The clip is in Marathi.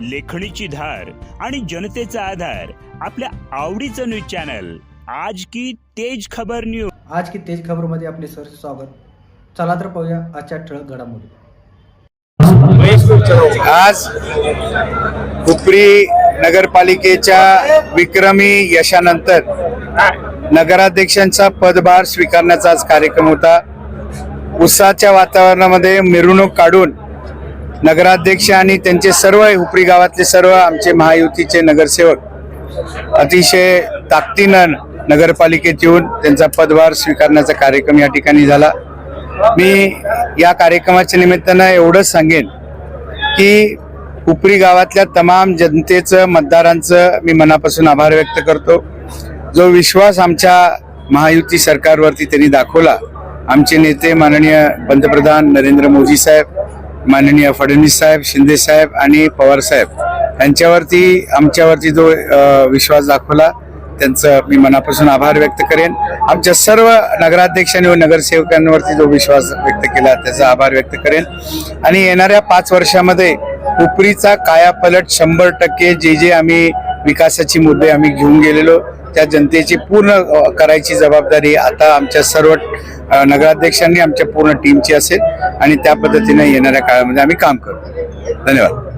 लेखणीची धार आणि जनतेचा आधार आपल्या आवडीचं न्यूज चॅनल आज की तेज खबर न्यूज. आज की तेज खबर मध्ये आपले सहर्ष स्वागत. चला तर पाहूया आजच्या ठळक घडामोडी. आज हुपरी नगरपालिकेच्या विक्रमी यशानंतर नगराध्यक्षांचा पदभार स्वीकारण्याचा आज कार्यक्रम होता. उत्साहाच्या वातावरणामध्ये मिरवणूक काढून नगराध्यक्ष आणि त्यांचे सर्व हुपरी गावातले सर्व आमचे महायुतीचे नगरसेवक अतिशय ताकदीनं नगरपालिकेत येऊन त्यांचा पदभार स्वीकारण्याचा कार्यक्रम या ठिकाणी झाला. मी या कार्यक्रमाच्या निमित्तानं एवढंच सांगेन की हुपरी गावातल्या तमाम जनतेचं मतदारांचं मी मनापासून आभार व्यक्त करतो. जो विश्वास आमच्या महायुती सरकारवरती त्यांनी दाखवला, आमचे नेते माननीय पंतप्रधान नरेंद्र मोदी साहेब, माननीय फडणवीस साहेब, शिंदे साहेब आणि पवार साहेब यांच्यावरती आमच्यावरती जो विश्वास दाखवला त्यांचं मी मनापासून आभार व्यक्त करेन. आमच्या सर्व नगराध्यक्षांनी व नगरसेवकांवरती जो विश्वास व्यक्त केला त्याचा आभार व्यक्त करेन. आणि येणाऱ्या 5 वर्षामध्ये हुपरीचा कायापलट 100% जे आम्ही विकासाची मुद्दे आम्ही घेऊन गेलेलो त्या जनतेची पूर्ण करायची जबाबदारी आता आमच्या सर्व नगराध्यक्षांनी आमच्या पूर्ण टीमची असेल आणि त्या पद्धतीने येणाऱ्या काळामध्ये आम्ही काम करू. धन्यवाद.